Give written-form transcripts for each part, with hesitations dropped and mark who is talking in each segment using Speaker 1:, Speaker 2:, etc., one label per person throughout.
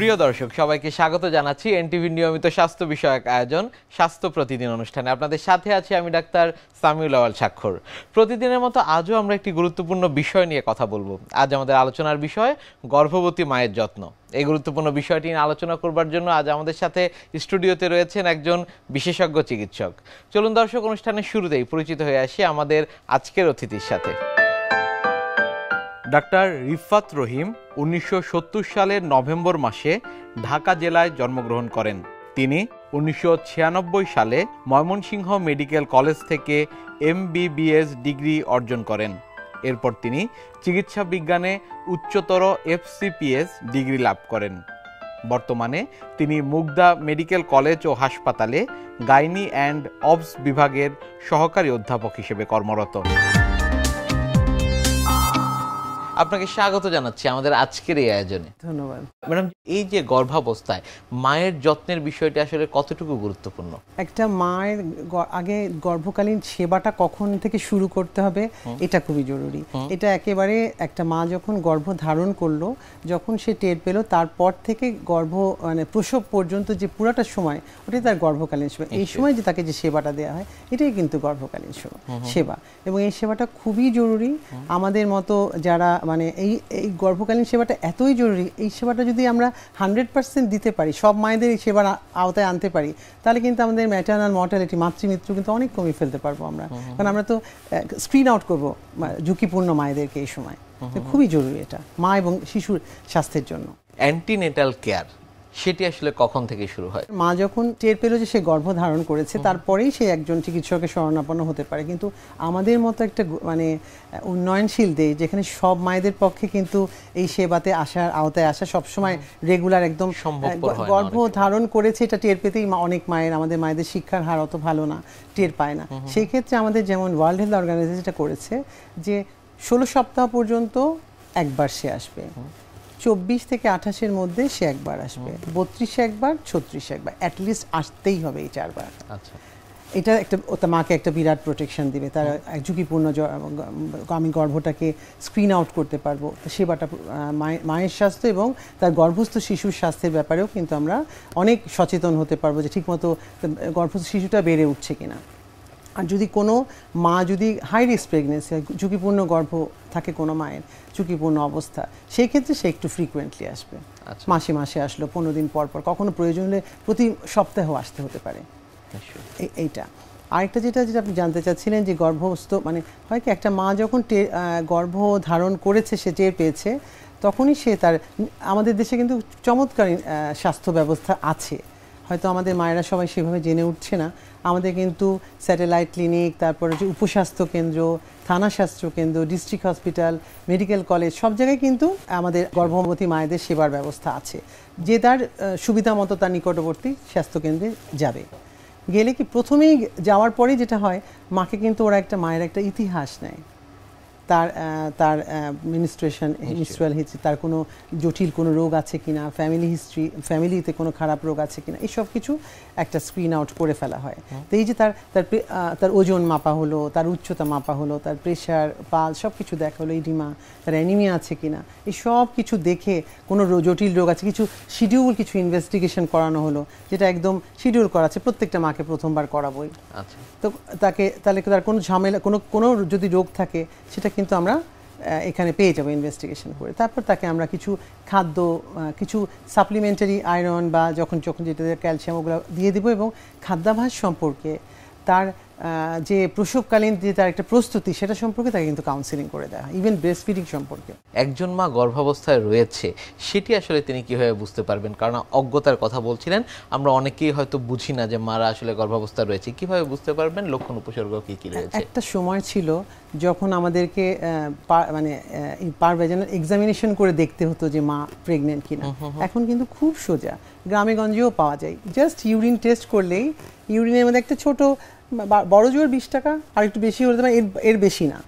Speaker 1: প্রিয় দর্শক সবাইকে স্বাগত জানাচ্ছি এনটিভির নিয়মিত স্বাস্থ্য বিষয়ক আয়োজন স্বাস্থ্য প্রতিদিন অনুষ্ঠানে। আপনাদের সাথে আছি আমি ডাক্তার সামিউল আওয়াল স্বাক্ষর। প্রতিদিনের মতো আজও আমরা একটি গুরুত্বপূর্ণ বিষয় নিয়ে কথা বলবো। আজ আমাদের আলোচনার বিষয় গর্ভবতী মায়ের যত্ন। এই গুরুত্বপূর্ণ বিষয়টি নিয়ে আলোচনা করবার জন্য আজ আমাদের সাথে স্টুডিওতে রয়েছেন একজন বিশেষজ্ঞ চিকিৎসক। চলুন দর্শক, অনুষ্ঠানের শুরুতেই পরিচিত হয়ে আসি আমাদের আজকের অতিথির সাথে। ডাক্তার রিফাত রহিম 1970 সালের নভেম্বর মাসে ঢাকা জেলায় জন্মগ্রহণ করেন। তিনি 1996 সালে ময়মনসিংহ মেডিকেল কলেজ থেকে MBBS ডিগ্রি অর্জন করেন। এরপর তিনি চিকিৎসা বিজ্ঞানে উচ্চতর FCPS ডিগ্রি লাভ করেন। বর্তমানে তিনি মুগদা মেডিকেল কলেজ ও হাসপাতালে গাইনি অ্যান্ড অবস বিভাগের সহকারী অধ্যাপক হিসেবে কর্মরত। আপনাকে স্বাগত জানাচ্ছি আমাদের আজকের এই আয়োজনে।
Speaker 2: ধন্যবাদ
Speaker 1: ম্যাডাম, এই যে গর্ভাবস্থায় মায়ের যত্নের বিষয়টি আসলে কতটুকু গুরুত্বপূর্ণ?
Speaker 2: একটা মায়ের আগে গর্ভকালীন সেবাটা কখন থেকে শুরু করতে হবে এটা খুবই জরুরি। এটা একেবারে একটা মা যখন গর্ভ ধারণ করলো, যখন সে টের পেলো, তারপর থেকে মানে প্রসব পর্যন্ত যে পুরাটা সময় ওটাই তার গর্ভকালীন সেবা। এই সময় যে তাকে যে সেবাটা দেওয়া হয় এটাই কিন্তু গর্ভকালীন সেবা, এবং এই সেবাটা খুবই জরুরি। আমাদের মতো যারা মানে এই গর্ভকালীন সেবাটা এতই জরুরি, এই সেবাটা যদি আমরা 100% দিতে পারি, সব মায়েদের এই সেবার আওতায় আনতে পারি, তাহলে কিন্তু আমাদের ম্যাটারনাল মর্টালিটি, মাতৃমৃত্যু কিন্তু অনেক কমিয়ে ফেলতে পারবো আমরা। কারণ আমরা তো স্ক্রিন আউট করবো ঝুঁকিপূর্ণ মায়েদেরকে এই সময়। খুবই জরুরি এটা মা এবং শিশুর স্বাস্থ্যের জন্য।
Speaker 1: অ্যান্টিনেটাল কেয়ার সেটি আসলে কখন থেকে শুরু হয়?
Speaker 2: মা যখন টের পেলো যে সে গর্ভ ধারণ করেছে, তারপরেই সে একজন চিকিৎসকের শরণাপন্ন হতে পারে। কিন্তু আমাদের মতো একটা মানে উন্নয়নশীল দেশ, যেখানে সব মায়েদের পক্ষে কিন্তু এই সেবাতে আসার আওতায় আসা সবসময় রেগুলার একদম গর্ভ ধারণ করেছে এটা টের পেতেই অনেক মায়ের, আমাদের মায়েদের শিক্ষার হার অত ভালো না, টের পায় না। সেই ক্ষেত্রে আমাদের যেমন ওয়ার্ল্ড হেলথ অর্গানাইজেশন যেটা করেছে যে 16 সপ্তাহ পর্যন্ত একবার সে আসবে, 24 থেকে 28-এর মধ্যে সে একবার আসবে, 32 একবার, 36 একবার, অ্যাটলিস্ট আসতেই হবে এই 4 বার।
Speaker 1: আচ্ছা,
Speaker 2: এটা একটা মাকে একটা বিরাট প্রোটেকশন দিবে। তার ঝুঁকিপূর্ণ আমি গর্ভটাকে স্ক্রিন আউট করতে পারবো। সেবাটা মায়ের স্বাস্থ্য এবং তার গর্ভস্থ শিশুর স্বাস্থ্যের ব্যাপারেও কিন্তু আমরা অনেক সচেতন হতে পারবো যে ঠিকমতো গর্ভস্থ শিশুটা বেড়ে উঠছে কিনা। আর যদি কোনো মা যদি হাই রিস্ক প্রেগনেন্সি, ঝুঁকিপূর্ণ গর্ভ থাকে কোনো মায়ের, ঝুঁকিপূর্ণ অবস্থা, সেই ক্ষেত্রে সে একটু ফ্রিকুয়েন্টলি আসবে। মাসে মাসে আসলো, 15 দিন পর পর, কখনো প্রয়োজন হলে প্রতি সপ্তাহেও আসতে হতে পারে। এইটা আরেকটা যেটা আপনি জানতে চাচ্ছিলেন যে গর্ভস্থ মানে হয় কি, একটা মা যখন গর্ভ ধারণ করেছে, সে টের পেয়েছে, তখনই সে তার, আমাদের দেশে কিন্তু চমৎকার স্বাস্থ্য ব্যবস্থা আছে, হয়তো আমাদের মায়েরা সবাই সেভাবে জেনে উঠছে না। আমাদের কিন্তু স্যাটেলাইট ক্লিনিক, তারপরে যে উপস্বাস্থ্য কেন্দ্র, থানা স্বাস্থ্য কেন্দ্র, ডিস্ট্রিক্ট হসপিটাল, মেডিকেল কলেজ, সব জায়গায় কিন্তু আমাদের গর্ভবতী মায়েদের সেবার ব্যবস্থা আছে। যে তার সুবিধা মতো তার নিকটবর্তী স্বাস্থ্যকেন্দ্রে যাবে। গেলে কি প্রথমেই যাওয়ার পরেই যেটা হয়, মাকে কিন্তু ওরা একটা মায়ের একটা ইতিহাস নেয়, তার মিনিস্ট্রুয়াল হিস্ট্রি, তার কোনো জটিল কোনো রোগ আছে কিনা, ফ্যামিলি হিস্ট্রি, ফ্যামিলিতে কোনো খারাপ রোগ আছে কিনা, এইসব কিছু একটা স্ক্রিন আউট করে ফেলা হয়। তো এই যে তার ওজন মাপা হলো, তার উচ্চতা মাপা হলো, তার প্রেশার, পালস সব কিছু দেখা হলো, ইডিমা, তার অ্যানিমিয়া আছে কিনা, এই সব কিছু দেখে কোনো জটিল রোগ আছে কিছু শিডিউল, কিছু ইনভেস্টিগেশন করানো হলো, যেটা একদম শিডিউল করা আছে, প্রত্যেকটা মাকে প্রথমবার করাবোই। তো তাহলে তার কোনো ঝামেলা, কোনো যদি রোগ থাকে সেটা কিন্তু আমরা এখানে পেয়ে যাবো ইনভেস্টিগেশন করে। তারপর তাকে আমরা কিছু খাদ্য, কিছু সাপ্লিমেন্টারি আয়রন বা যখন যেটা ক্যালসিয়াম, ওগুলো দিয়ে দেবো, এবং খাদ্যাভ্যাস সম্পর্কে, তার যে প্রসবকালীন যে তার একটা প্রস্তুতি, সেটা সম্পর্কে তাকে কিন্তু কাউন্সিলিং করে দেওয়া হয়, ইভেন ব্রেস্ট ফিডিং সম্পর্কে।
Speaker 1: একজন মা গর্ভাবস্থায় রয়েছে সেটি আসলে তিনি কিভাবে বুঝতে পারবেন? কারণ অজ্ঞতার কথা বলছিলেন, আমরা অনেকেই হয়তো বুঝি না যে মারা আসলে গর্ভাবস্থায় রয়েছে। কিভাবে বুঝতে পারবেন? লক্ষণ উপসর্গ কি কি রয়েছে?
Speaker 2: একটা সময় ছিল যখন আমাদেরকে মানে পার ভ্যাজাইনাল এক্সামিনেশন করে দেখতে হতো যে মা প্রেগনেন্ট কিনা। এখন কিন্তু খুব সোজা, গ্রামে গঞ্জেও পাওয়া যায়। জাস্ট ইউরিন টেস্ট করলেই, ইউরিনের মধ্যে একটা ছোট, বড় জোর 20 টাকা, আর একটু বেশি হতে পারে, এর বেশি না,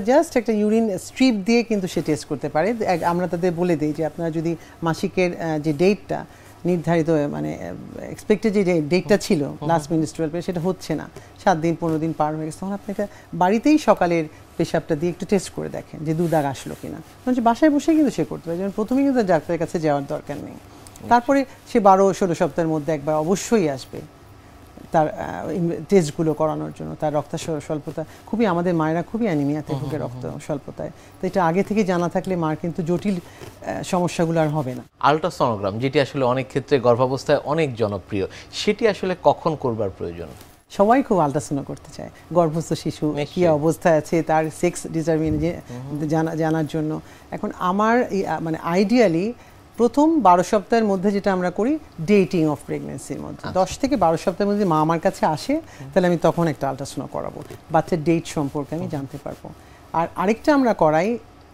Speaker 2: জাস্ট একটা ইউরিন স্ট্রিপ দিয়ে কিন্তু সে টেস্ট করতে পারে। আমরা তাদের বলে দিই যে আপনারা যদি মাসিকের যে ডেটটা নির্ধারিত মানে এক্সপেক্টেড যে ডেটটা ছিল লাস্ট মিনিস্ট্রুয়াল পেরিয়ড সেটা হচ্ছে না, 7 দিন 15 দিন পার হয়ে গেছে, তখন আপনি এটা বাড়িতেই সকালের পেশাবটা দিয়ে একটু টেস্ট করে দেখেন যে 2 দাগ আসলো কিনা, কারণ বাসায় বসে কিন্তু সে করতে পারে, যেমন প্রথমেই কিন্তু ডাক্তারের কাছে যাওয়ার দরকার নেই। তারপরে সে 12-16 সপ্তাহের মধ্যে একবার অবশ্যই আসবে তার টেস্টগুলো করানোর জন্য। তার রক্ত স্বল্পতা খুবই, আমাদের মায়েরা খুবই অ্যানিমিয়াতে ভুগে, রক্ত স্বল্পতায়, তো এটা আগে থেকে জানা থাকলে মার কিন্তু জটিল সমস্যাগুলো আর হবে না।
Speaker 1: আল্ট্রাসনোগ্রাম যেটি আসলে অনেক ক্ষেত্রে গর্ভাবস্থায় অনেক জনপ্রিয়, সেটি আসলে কখন করবার প্রয়োজন?
Speaker 2: সবাই খুব আল্ট্রাসাউন্ড করতে চায় গর্ভস্থ শিশু কী অবস্থায় আছে, তার সেক্স ডিটারমিন জানার জন্য। এখন আমার মানে আইডিয়ালি প্রথম 12 সপ্তাহের মধ্যে যেটা আমরা করি ডেটিং অফ প্রেগনেন্সির মধ্যে, 10 থেকে 12 সপ্তাহের মধ্যে মা আমার কাছে আসে, তাহলে আমি তখন একটা আল্ট্রাসাউন্ড করাবো, বাচ্চার ডেট সম্পর্কে আমি জানতে পারবো। আর আরেকটা আমরা করাই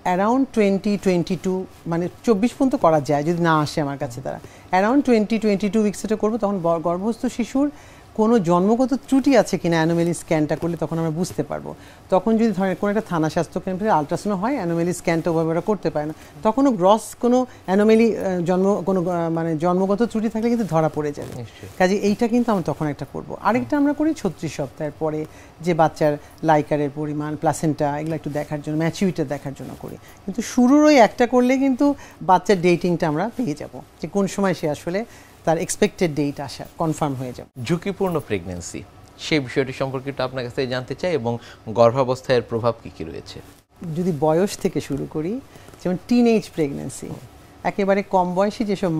Speaker 2: অ্যারাউন্ড 20-22, মানে 24 পর্যন্ত করা যায় যদি না আসে আমার কাছে তারা, অ্যারাউন্ড 20-22 উইকস এটা করবো, তখন গর্ভস্থ শিশুর কোনো জন্মগত ত্রুটি আছে কিনা অ্যানোমেলি স্ক্যানটা করলে তখন আমরা বুঝতে পারবো। তখন যদি ধরেন কোনো একটা থানা স্বাস্থ্য কেন্দ্রে আল্ট্রাসাউন্ড হয়, অ্যানোমেলি স্ক্যানটা ওভাবে ওরা করতে পারে না, তখনও গ্রস কোনো অ্যানোমেলি মানে জন্মগত ত্রুটি থাকলে কিন্তু ধরা পড়ে যাবে, কাজে এইটা কিন্তু আমরা তখন একটা করব। আরেকটা আমরা করি 36 সপ্তাহের পরে, যে বাচ্চার লাইকারের পরিমাণ, প্লাসেন্টা, এগুলো একটু দেখার জন্য, ম্যাচুরিটি দেখার জন্য করি। কিন্তু শুরুর ওই একটা করলে কিন্তু বাচ্চার ডেটিংটা আমরা পেয়ে যাব, যে কোন সময় সে আসলে তার এক্সপেক্টেড ডেট আসা কনফার্ম হয়ে যাবে।
Speaker 1: ঝুঁকিপূর্ণ প্রেগন্যান্সি, সেই বিষয়টি সম্পর্কে একটু আপনার কাছে জানতে চাই, এবং গর্ভাবস্থায় এর প্রভাব কী কী রয়েছে।
Speaker 2: যদি বয়স থেকে শুরু করি, যেমন টিনএজ প্রেগন্যান্সি, একেবারে কম বয়সী যেসব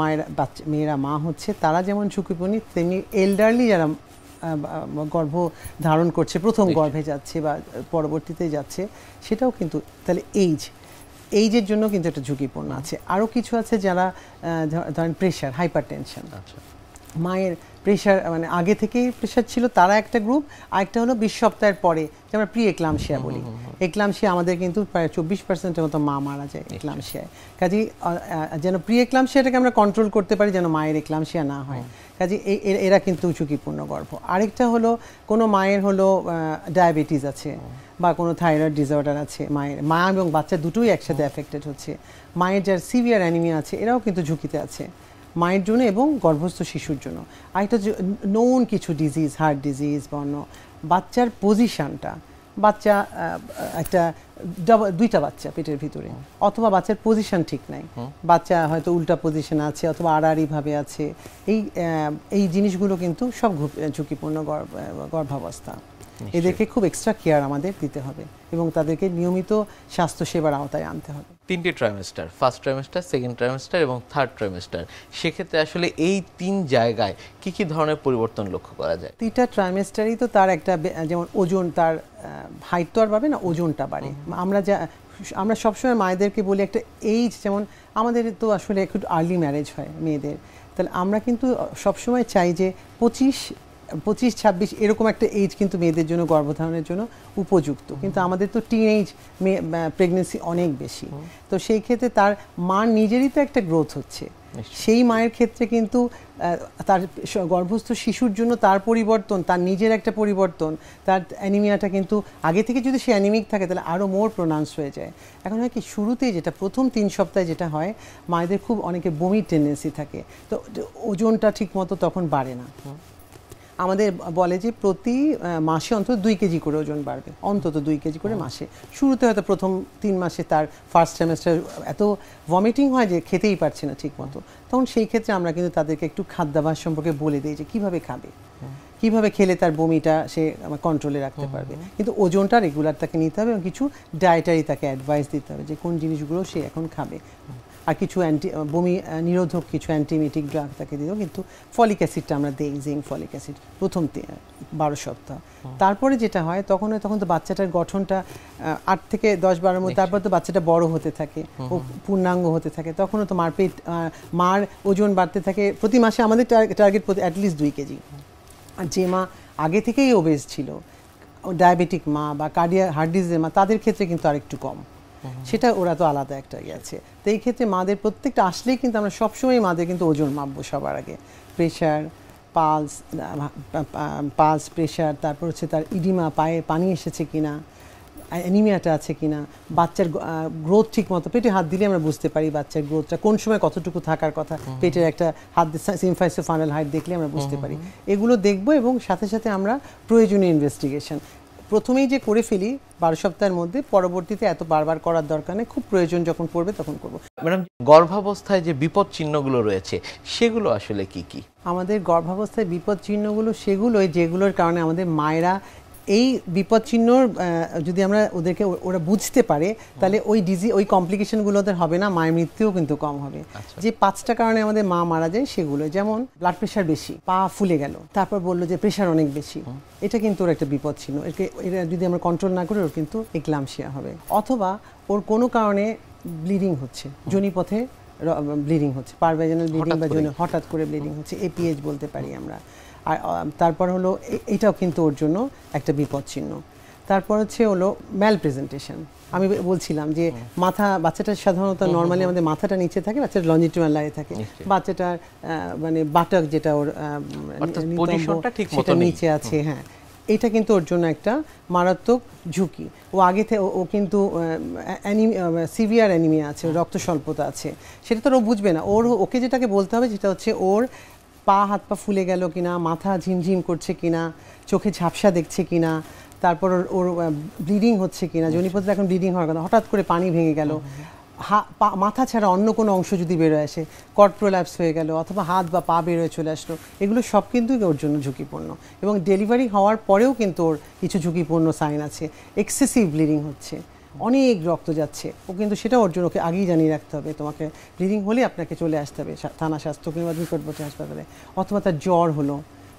Speaker 2: মেয়েরা মা হচ্ছে তারা যেমন ঝুঁকিপূর্ণ, তেমনি এল্ডারলি যারা গর্ভ ধারণ করছে, প্রথম গর্ভে যাচ্ছে বা পরবর্তীতে যাচ্ছে, সেটাও কিন্তু তাহলে এইজের জন্য কিন্তু একটা ঝুঁকিপূর্ণ আছে। আরও কিছু আছে যারা ধরেন প্রেশার, হাইপারটেনশন, মায়ের প্রেশার মানে আগে থেকেই প্রেশার ছিল, তারা একটা গ্রুপ। আরেকটা হলো 20 সপ্তাহের পরে, যেমন প্রি এক্লামশিয়া বলি, এক্লামশিয়া আমাদের কিন্তু প্রায় 24% মতো মা মারা যায় এক্লামশিয়ায়, কাজেই যেন প্রি এক্লামশিয়াটাকে আমরা কন্ট্রোল করতে পারি, যেন মায়ের এক্লামশিয়া না হয়, কাজে এরা কিন্তু ঝুঁকিপূর্ণ গর্ভ। আরেকটা হলো কোনো মায়ের হলো ডায়াবেটিস আছে বা কোনো থাইরয়েড ডিসঅর্ডার আছে, মা এবং বাচ্চা দুটোই একসাথে অ্যাফেক্টেড হচ্ছে, মায়ের যার সিভিয়ার অ্যানিমিয়া আছে, এরাও কিন্তু ঝুঁকিতে আছে মায়ের জন্য এবং গর্ভস্থ শিশুর জন্য। আরেকটা নোন কিছু ডিজিজ, হার্ট ডিজিজ বা অন্য, বাচ্চার পজিশনটা, বাচ্চা একটা দুইটা বাচ্চা পেটের ভিতরে, অথবা বাচ্চার পজিশন ঠিক নাই, বাচ্চা হয়তো উল্টা পজিশন আছে অথবা আড়াআড়ি ভাবে আছে, এই জিনিসগুলো কিন্তু সব ঝুঁকিপূর্ণ গর্ভাবস্থা। এদেরকে খুব এক্সট্রা কেয়ার আমাদের দিতে হবে এবং তাদেরকে নিয়মিত স্বাস্থ্যসেবার আওতায় আনতে হবে।
Speaker 1: 3টি trimester, first trimester, second trimester এবং থার্ড ট্রাইমেস্টার, সেক্ষেত্রে আসলে এই 3 জায়গায় কি কি ধরনের পরিবর্তন লক্ষ্য করা যায়?
Speaker 2: 3টা ট্রাইমেস্টারই তো তার একটা, যেমন ওজন, তার হাইট তো আর বাড়ে না, ওজনটা বাড়ে। আমরা সবসময় মায়েদেরকে বলি একটা এইজ, যেমন আমাদের তো আসলে একটু আর্লি ম্যারেজ হয় মেয়েদের, তাহলে আমরা কিন্তু সবসময় চাই যে 25-26 এরকম একটা এজ কিন্তু মেয়েদের জন্য গর্ভধারণের জন্য উপযুক্ত, কিন্তু আমাদের তো টিনএজ প্রেগনেন্সি অনেক বেশি, তো সেই ক্ষেত্রে তার মার নিজেরই তো একটা গ্রোথ হচ্ছে, সেই মায়ের ক্ষেত্রে কিন্তু তার গর্ভস্থ শিশুর জন্য তার পরিবর্তন, তার নিজের একটা পরিবর্তন, তার অ্যানিমিয়াটা কিন্তু আগে থেকে যদি সে অ্যানিমিক থাকে তাহলে আরও মোর প্রোনাউন্স হয়ে যায়। এখন হয় কি, শুরুতেই যেটা প্রথম 3 সপ্তাহে যেটা হয়, মায়েদের খুব অনেকে বমির টেন্ডেন্সি থাকে, তো ওজনটা ঠিকমতো তখন বাড়ে না। আমাদের বলে যে প্রতি মাসে অন্তত 2 কেজি করে ওজন বাড়বে, অন্তত 2 কেজি করে মাসে। শুরুতে হয়তো প্রথম 3 মাসে তার ফার্স্ট সেমেস্টার এত ভমিটিং হয় যে খেতেই পারছে না ঠিক মতো, তখন সেই ক্ষেত্রে আমরা কিন্তু তাদেরকে একটু খাদ্যাভ্যাস সম্পর্কে বলে দিই যে কীভাবে খাবে, কীভাবে খেলে তার বমিটা সে কন্ট্রোলে রাখতে পারবে, কিন্তু ওজনটা রেগুলার তাকে নিতে হবে এবং কিছু ডায়েটারি তাকে অ্যাডভাইস দিতে হবে যে কোন জিনিসগুলো সে এখন খাবে, আর কিছু বমি নিরোধক কিছু অ্যান্টিমেটিক ড্রাগ তাকে দিও, কিন্তু ফলিক অ্যাসিডটা আমরা দিই, জিঙ্ক ফলিক অ্যাসিড প্রথম 12 সপ্তাহ। তারপরে যেটা হয় তখন তো বাচ্চাটার গঠনটা 8 থেকে 10-12 মধ্যে, তারপর তো বাচ্চাটা বড় হতে থাকে, ও পূর্ণাঙ্গ হতে থাকে, তখনও তো মার ওজন বাড়তে থাকে। প্রতি মাসে আমাদের টার্গেট অ্যাটলিস্ট 2 কেজি। আর যে মা আগে থেকেই ওবেজ ছিল, ডায়াবেটিক মা বা হার্ট ডিজিজের মা, তাদের ক্ষেত্রে কিন্তু আরেকটু কম, সেটা ওরা তো আলাদা একটা আছে। তো এই ক্ষেত্রে মাদের প্রত্যেকটা আসলেই কিন্তু আমরা সবসময় মাদের কিন্তু ওজন মাপবো সবার আগে, প্রেশার, পালস প্রেশার, তারপর হচ্ছে তার ইডিমা, পায়ে পানি এসেছে কিনা, অ্যানিমিয়াটা আছে কিনা, বাচ্চার গ্রোথ ঠিক মতো, পেটে হাত দিলে আমরা বুঝতে পারি বাচ্চার গ্রোথটা কোন সময় কতটুকু থাকার কথা, পেটের একটা হাত সিমফাইসোফাইনাল হাইট দেখলে আমরা বুঝতে পারি। এগুলো দেখব এবং সাথে সাথে আমরা প্রয়োজনীয় ইনভেস্টিগেশন প্রথমেই যে করে ফেলি 12 সপ্তাহের মধ্যে, পরবর্তীতে এত বারবার করার দরকার নেই, খুব প্রয়োজন যখন পড়বে তখন করব।
Speaker 1: ম্যাডাম, গর্ভাবস্থায় যে বিপদ চিহ্নগুলো রয়েছে সেগুলো আসলে কি কি? আমাদের
Speaker 2: গর্ভাবস্থায় বিপদ চিহ্নগুলো সেগুলোই যেগুলোর কারণে আমাদের মায়েরা এই বিপদ চিহ্নর যদি আমরা ওদেরকে ওরা বুঝতে পারে তাহলে ওই কমপ্লিকেশনগুলো ওদের হবে না, মায়ের মৃত্যুও কিন্তু কম হবে। যে 5টা কারণে আমাদের মা মারা যায় সেগুলো, যেমন ব্লাড প্রেশার বেশি, পা ফুলে গেল, তারপর বললো যে প্রেশার অনেক বেশি, এটা কিন্তু ওর একটা বিপদ চিহ্ন। এটা যদি আমরা কন্ট্রোল না করি ওর কিন্তু এক্লাম্পসিয়া হবে। অথবা ওর কোনো কারণে ব্লিডিং হচ্ছে, যোনিপথে ব্লিডিং হচ্ছে, পারভেজানাল ব্লিডিং বা হঠাৎ করে ব্লিডিং হচ্ছে, এপিএইচ বলতে পারি আমরা। আর তারপর হলো এটাও কিন্তু ওর জন্য একটা বিপদ চিহ্ন। তারপর হলো ম্যাল প্রেজেন্টেশন। আমি বলছিলাম যে বাচ্চাটার সাধারণত নর্মালি আমাদের মাথাটা নিচে থাকে, বাচ্চাটা লঞ্জিটিউডাল লাইনে থাকে, বাচ্চাটার মানে বাটক যেটা ওর
Speaker 1: পজিশনটা ঠিক মতো
Speaker 2: নিচে আছে, হ্যাঁ, এটা কিন্তু ওর জন্য একটা মারাত্মক ঝুঁকি। ও আগে থেকে ও কিন্তু সিভিয়ার অ্যানিমিয়া আছে, রক্ত স্বল্পতা আছে, সেটা তো ও বুঝবে না। ওকে যেটাকে বলতে হবে সেটা হচ্ছে ওর পা হাত পা ফুলে গেল কিনা, মাথা ঝিমঝিম করছে কিনা, চোখে ঝাপসা দেখছে কিনা, তারপর ওর ব্লিডিং হচ্ছে কিনা, যোনিপথে এখন ব্লিডিং হওয়ার কথা, হঠাৎ করে পানি ভেঙে গেল, মাথা ছাড়া অন্য কোনো অংশ যদি বেরোয় আসে, কর্ড প্রোল্যাপস হয়ে গেল, অথবা হাত বা পা বেরোয় চলে আসলো, এগুলো সব কিন্তু ওর জন্য ঝুঁকিপূর্ণ। এবং ডেলিভারি হওয়ার পরেও কিন্তু ওর কিছু ঝুঁকিপূর্ণ সাইন আছে, এক্সেসিভ ব্লিডিং হচ্ছে, অনেক রক্ত যাচ্ছে, ও কিন্তু সেটা ওর জন্য ওকে আগেই জানিয়ে রাখতে হবে, তোমাকে ব্লিডিং হলে আপনাকে চলে আসতে হবে থানা স্বাস্থ্য কিংবা নিকটবর্তী হাসপাতালে। অথবা তার জ্বর হলো,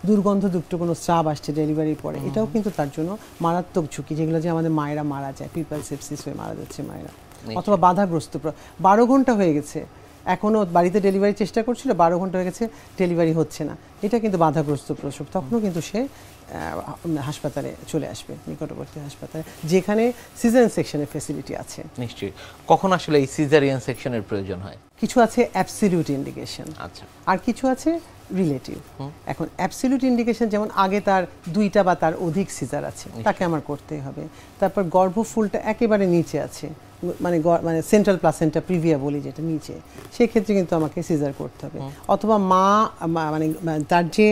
Speaker 2: দুর্গন্ধযুক্ত কোনো স্রাব আসছে ডেলিভারির পরে, এটাও কিন্তু তার জন্য মারাত্মক ঝুঁকি, যেগুলো যে আমাদের মায়েরা মারা যায়, পিপাল সেপসিস হয়ে মারা যাচ্ছে মায়েরা। অথবা বাধাগ্রস্ত, 12 ঘন্টা হয়ে গেছে এখনও বাড়িতে ডেলিভারি চেষ্টা করছিল, 12 ঘন্টা হয়ে গেছে ডেলিভারি হচ্ছে না, এটা কিন্তু বাধাগ্রস্ত প্রসব। তখনও কিন্তু সে হাসপাতালে চলে আসবে, নিকটবর্তী হাসপাতালে, যেখানে সিজারিয়ান সেকশনের ফ্যাসিলিটি আছে।
Speaker 1: নিশ্চয়ই। কখন আসলে এই সিজারিয়ান সেকশনের প্রয়োজন হয়?
Speaker 2: কিছু আছে অ্যাবসলিউট ইন্ডিকেশন,
Speaker 1: আচ্ছা,
Speaker 2: আর কিছু আছে রিলেটিভ। এখন অ্যাবসলিউট ইন্ডিকেশন যেমন আগে তার 2টা বা তার অধিক সিজার আছে, তাকে আমার করতেই হবে। তারপর গর্ভফুলটা একেবারে নিচে আছে, মানে সেন্ট্রাল প্লাসেন্টা প্রিভিয়া বলি যেটা নিচে, সেক্ষেত্রে কিন্তু আমাকে সিজার করতে হবে। অথবা মানে তার যে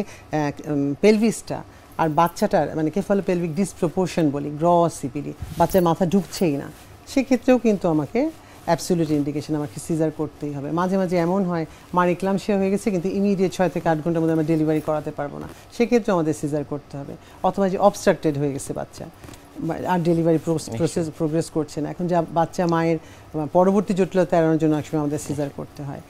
Speaker 2: পেলভিসটা আর বাচ্চাটার মানে কেফালোপেলভিক ডিসপ্রপোর্শন বলি, গ্রস সিপিডি, বাচ্চার মাথা ঢুকছেই না, সেক্ষেত্রেও কিন্তু আমাকে অ্যাবসলিউট ইন্ডিকেশন, আমাকে সিজার করতেই হবে। মাঝে মাঝে এমন হয় মার এক্লাম্পসিয়া হয়ে গেছে কিন্তু ইমিডিয়েট 6 থেকে 8 ঘন্টার মধ্যে আমরা ডেলিভারি করাতে পারবো না, সেক্ষেত্রে আমাদের সিজার করতে হবে। অথবা যে অবস্ট্রাক্টেড হয়ে গেছে বাচ্চা, আর ডেলিভারি প্রোগ্রেস করছে না, এখন যা বাচ্চা মায়ের পরবর্তী জটিলতা এড়ানোর জন্য একসময় আমাদের সিজার করতে হয়।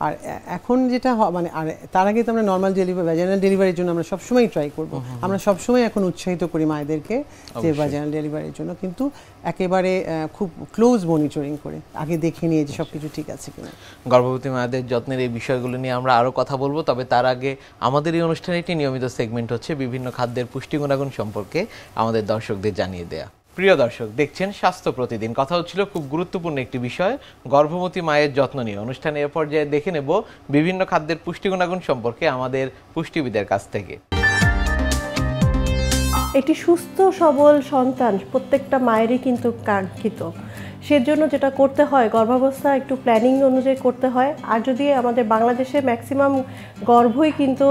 Speaker 2: আর এখন যেটা মানে আর তার আগে তো আমরা নর্মাল ডেলিভারি, ভ্যাজাইনাল ডেলিভারির জন্য আমরা সবসময় ট্রাই করব, আমরা সবসময় এখন উৎসাহিত করি মায়েদেরকে যে ভ্যাজাইনাল ডেলিভারির জন্য, কিন্তু একেবারে খুব ক্লোজ মনিটরিং করে আগে দেখে নিয়ে যে সব কিছু ঠিক আছে কিনা।
Speaker 1: গর্ভবতী মায়েদের যত্নের এই বিষয়গুলো নিয়ে আমরা আরও কথা বলবো, তবে তার আগে আমাদের এই অনুষ্ঠানে একটি নিয়মিত সেগমেন্ট হচ্ছে বিভিন্ন খাদ্যের পুষ্টি গুণাগুণ সম্পর্কে আমাদের দর্শকদের জানিয়ে দেয়া। প্রিয় দর্শক, দেখছেন স্বাস্থ্য প্রতিদিন। কথা হচ্ছিল খুব গুরুত্বপূর্ণ একটি বিষয়, গর্ভবতী মায়ের যত্ন নিয়ে। অনুষ্ঠানে এ পর্যায়ে দেখে নেব বিভিন্ন খাদ্যের পুষ্টি গুণাগুণ সম্পর্কে আমাদের পুষ্টিবিদের কাছ থেকে।
Speaker 3: একটি সুস্থ সবল সন্তান প্রত্যেকটা মায়েরই কিন্তু কাঙ্ক্ষিত। সেজন্য যেটা করতে হয়, গর্ভাবস্থা একটু প্ল্যানিং অনুযায়ী করতে হয়। আর যদি আমাদের বাংলাদেশে ম্যাক্সিমাম গর্ভই কিন্তু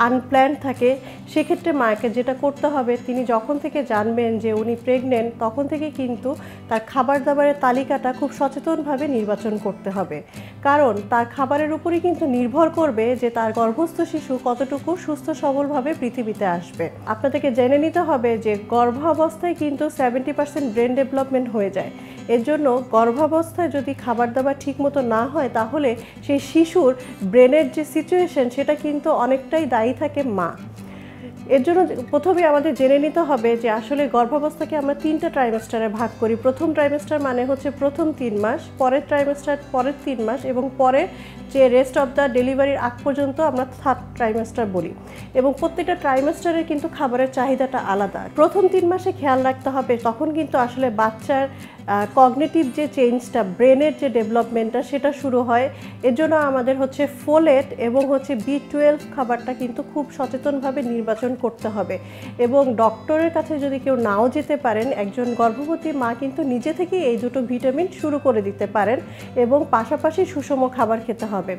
Speaker 3: আনপ্ল্যান্ড থাকে, সেক্ষেত্রে মাকে যেটা করতে হবে, তিনি যখন থেকে জানবেন যে উনি প্রেগনেন্ট, তখন থেকে কিন্তু তার খাবার দাবারের তালিকাটা খুব সচেতনভাবে নির্বাচন করতে হবে। কারণ তার খাবারের উপরই কিন্তু নির্ভর করবে যে তার গর্ভস্থ শিশু কতটুকু সুস্থ সবলভাবে পৃথিবীতে আসবে। আপনাদেরকে জেনে নিতে হবে যে গর্ভাবস্থায় কিন্তু 70% ব্রেন ডেভেলপমেন্ট হয়ে যায়। এর জন্য গর্ভাবস্থায় যদি খাবার দাবার ঠিক মতো না হয়, তাহলে সেই শিশুর ব্রেনের যে সিচুয়েশন সেটা কিন্তু অনেকটাই দায়ী থাকে মা। এর জন্য প্রথমে আমাদের জেনে নিতে হবে যে আসলে গর্ভাবস্থাকে আমরা 3টা ট্রাইমেস্টারে ভাগ করি। প্রথম ট্রাইমেস্টার মানে হচ্ছে প্রথম 3 মাস, পরের ট্রাইমেস্টার পরের 3 মাস, এবং পরে যে রেস্ট অফ দ্য ডেলিভারির আগ পর্যন্ত আমরা থার্ড ট্রাইমেস্টার বলি। এবং প্রত্যেকটা ট্রাইমেস্টারের কিন্তু খাবারের চাহিদাটা আলাদা। প্রথম 3 মাসে খেয়াল রাখতে হবে, তখন কিন্তু আসলে বাচ্চার কগনিটিভ যে চেঞ্জটা, ব্রেনের যে ডেভেলপমেন্টটা সেটা শুরু হয়। এর জন্য আমাদের হচ্ছে ফোলেট এবং হচ্ছে B12 খাবারটা কিন্তু খুব সচেতনভাবে নির্বাচন করতে হবে। এবং ডক্টরের কাছে যদি কেউ নাও যেতে পারেন, একজন গর্ভবতী মা কিন্তু নিজে থেকেই এই দুটো ভিটামিন শুরু করে দিতে পারেন এবং পাশাপাশি সুষম খাবার খেতে হবে।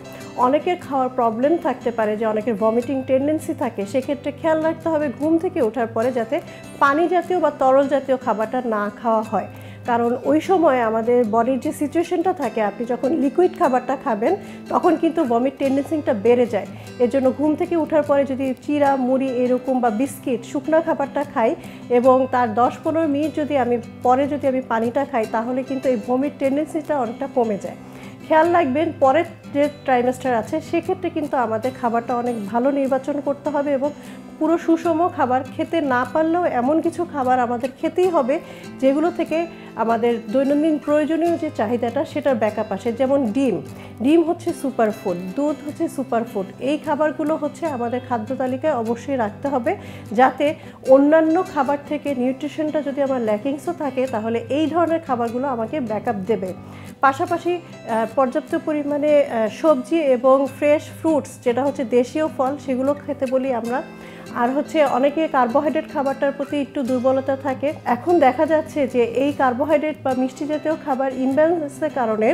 Speaker 3: অনেকের খাওয়ার প্রবলেম থাকতে পারে, যে অনেকের ভমিটিং টেন্ডেন্সি থাকে, সেক্ষেত্রে খেয়াল রাখতে হবে ঘুম থেকে ওঠার পরে যাতে পানি জাতীয় বা তরল জাতীয় খাবারটা না খাওয়া হয়। কারণ ওই সময় আমাদের বডির যে সিচুয়েশনটা থাকে, আপনি যখন লিকুইড খাবারটা খাবেন তখন কিন্তু ভমিট টেন্ডেন্সিটা বেড়ে যায়। এর জন্য ঘুম থেকে ওঠার পরে যদি চিড়া, মুড়ি এরকম বা বিস্কিট, শুকনা খাবারটা খাই এবং তার 10-15 মিনিট যদি আমি পানিটা খাই, তাহলে কিন্তু এই ভমিট টেন্ডেন্সিটা অনেকটা কমে যায়। খেয়াল রাখবেন পরের যে ট্রাইমেস্টার আছে সেক্ষেত্রে কিন্তু আমাদের খাবারটা অনেক ভালো নির্বাচন করতে হবে এবং পুরো সুষম খাবার খেতে না পারলেও এমন কিছু খাবার আমাদের খেতেই হবে যেগুলো থেকে আমাদের দৈনন্দিন প্রয়োজনীয় যে চাহিদাটা সেটার ব্যাকআপ আসে। যেমন ডিম হচ্ছে সুপারফুড, দুধ হচ্ছে সুপারফুড। এই খাবারগুলো হচ্ছে আমাদের খাদ্য তালিকায় অবশ্যই রাখতে হবে, যাতে অন্যান্য খাবার থেকে নিউট্রিশনটা যদি আমার ল্যাকিংসও থাকে তাহলে এই ধরনের খাবারগুলো আমাকে ব্যাকআপ দেবে। পাশাপাশি পর্যাপ্ত পরিমাণে সবজি এবং ফ্রেশ ফ্রুটস, যেটা হচ্ছে দেশীয় ফল, সেগুলো খেতে বলি আমরা। আর হচ্ছে অনেকে কার্বোহাইড্রেট খাবারটার প্রতি একটু দুর্বলতা থাকে। এখন দেখা যাচ্ছে যে এই কার্বোহাইড্রেট বা মিষ্টি জাতীয় খাবার ইমব্যালেন্সের কারণে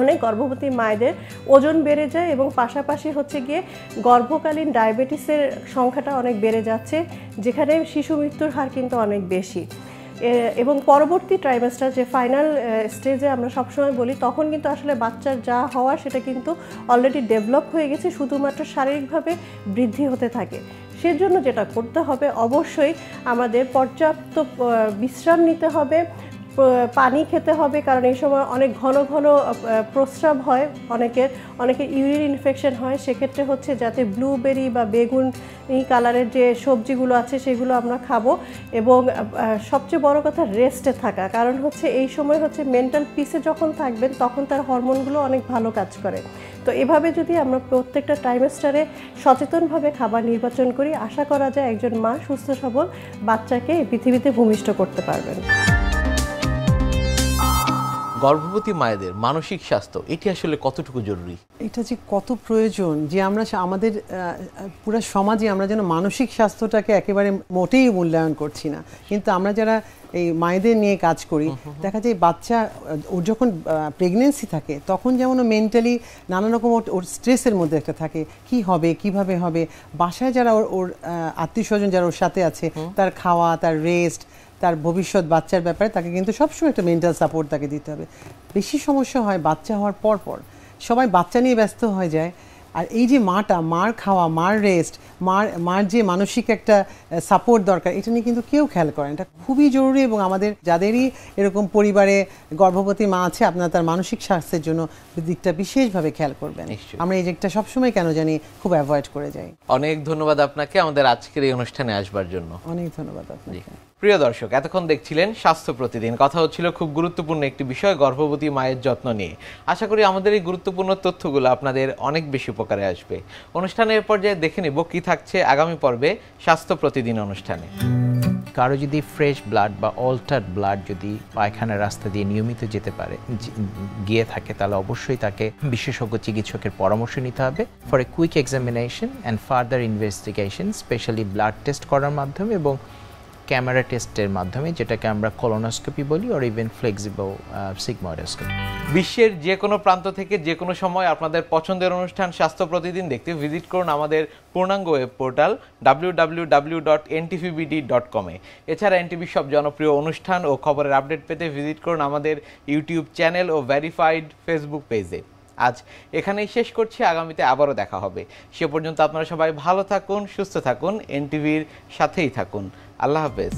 Speaker 3: অনেক গর্ভবতী মায়েদের ওজন বেড়ে যায় এবং পাশাপাশি হচ্ছে গিয়ে গর্ভকালীন ডায়াবেটিসের সংখ্যাটা অনেক বেড়ে যাচ্ছে, যেখানে শিশু মৃত্যুর হার কিন্তু অনেক বেশি। এবং পরবর্তী ট্রাইমেস্টার যে ফাইনাল স্টেজে আমরা সবসময় বলি, তখন কিন্তু আসলে বাচ্চার যা হওয়ার সেটা কিন্তু অলরেডি ডেভেলপ হয়ে গেছে, শুধুমাত্র শারীরিকভাবে বৃদ্ধি হতে থাকে। সেজন্য যেটা করতে হবে, অবশ্যই আমাদের পর্যাপ্ত বিশ্রাম নিতে হবে, পানি খেতে হবে, কারণ এই সময় অনেক ঘন ঘন প্রস্রাব হয়, অনেকের ইউরিন ইনফেকশন হয়। সেক্ষেত্রে হচ্ছে যাতে ব্লুবেরি বা বেগুনি কালারের যে সবজিগুলো আছে সেগুলো আমরা খাবো এবং সবচেয়ে বড় কথা রেস্টে থাকা, কারণ হচ্ছে এই সময় হচ্ছে মেন্টাল পিসে যখন থাকবেন তখন তার হরমোনগুলো অনেক ভালো কাজ করে। তো এভাবে যদি আমরা প্রত্যেকটা ট্রাইমেস্টারে সচেতনভাবে খাবার নির্বাচন করি, আশা করা যায় একজন মা সুস্থ সবল বাচ্চাকে পৃথিবীতে ভূমিষ্ঠ করতে পারবেন।
Speaker 1: গর্ভবতী মায়েদের মানসিক স্বাস্থ্য এটি আসলে কতটুকু জরুরি?
Speaker 2: এটা যে কত প্রয়োজন, যে আমরা আমাদের পুরো সমাজে আমরা যেন মানসিক স্বাস্থ্যটাকে একেবারে মোটেই মূল্যায়ন করছি না। কিন্তু আমরা যারা এই মায়েদের নিয়ে কাজ করি, দেখা যায় বাচ্চা ওর যখন প্রেগনেন্সি থাকে তখন যেমন মেন্টালি নানা রকম ওর স্ট্রেসের মধ্যে একটা থাকে, কি হবে, কিভাবে হবে। বাসায় যারা ওর আত্মীয় স্বজন যারা ওর সাথে আছে, তার খাওয়া, তার রেস্ট, তার ভবিষ্যৎ বাচ্চার ব্যাপারে তাকে কিন্তু সবসময় একটা মেন্টাল সাপোর্ট তাকে দিতে হবে। বেশি সমস্যা হয় বাচ্চা হওয়ার পর সবাই বাচ্চা নিয়ে ব্যস্ত হয়ে যায়। আর এই যে মার খাওয়া, মার রেস্ট, মার যে মানসিক একটা সাপোর্ট দরকার, এটা নিয়ে কিন্তু কেউ খেয়াল করেন। এটা খুবই জরুরি এবং আমাদের যাদেরই এরকম পরিবারে গর্ভবতী মা আছে, আপনারা তার মানসিক স্বাস্থ্যের জন্য দিকটা বিশেষভাবে খেয়াল করবেন। আমরা এই দিকটা সবসময় কেন জানি খুব অ্যাভয়েড করে যাই।
Speaker 1: অনেক ধন্যবাদ আপনাকে আমাদের আজকের এই অনুষ্ঠানে আসবার জন্য।
Speaker 2: অনেক ধন্যবাদ আপনাকে।
Speaker 1: প্রিয় দর্শক, এতক্ষণ দেখছিলেন স্বাস্থ্য প্রতিদিন। কথা হচ্ছিল খুব গুরুত্বপূর্ণ একটি বিষয়, গর্ভবতী মায়ের যত্ন নিয়ে। আশা করি আমাদের এই গুরুত্বপূর্ণ তথ্যগুলো আপনাদের অনেক বেশি উপকারে আসবে। অনুষ্ঠানের পর্যায়ে দেখে নেব কি থাকছে আগামী পর্বে স্বাস্থ্য প্রতিদিন অনুষ্ঠানে।
Speaker 4: কারো যদি ফ্রেশ ব্লাড বা অল্টার্ড ব্লাড যদি পায়খানার রাস্তা দিয়ে নিয়মিত গিয়ে থাকে, তাহলে অবশ্যই তাকে বিশেষজ্ঞ চিকিৎসকের পরামর্শ নিতে হবে for a quick examination and further investigation, specially blood test করার মাধ্যমে এবং ক্যামেরা টেস্টের মাধ্যমে, যেটাকে আমরা কোলোনোস্কোপি বলি, অর ইভেন ফ্লেক্সিবল সিগময়েডোস্কোপি।
Speaker 1: বিশ্বের যে কোনো প্রান্ত থেকে যে কোনো সময় আপনাদের পছন্দের অনুষ্ঠান স্বাস্থ্য প্রতিদিন দেখতে ভিজিট করুন আমাদের পূর্ণাঙ্গ ওয়েব পোর্টাল www.ntvbd.com এ। এছাড়া এনটিভির সব জনপ্রিয় অনুষ্ঠান ও খবরের আপডেট পেতে ভিজিট করুন আমাদের ইউটিউব চ্যানেল ও ভেরিফাইড ফেসবুক পেজে। আজ এখানেই শেষ করছি, আগামীতে আবারও দেখা হবে। সে পর্যন্ত আপনারা সবাই ভালো থাকুন, সুস্থ থাকুন, এনটিভির সাথেই থাকুন। আল্লাহ হাফেজ।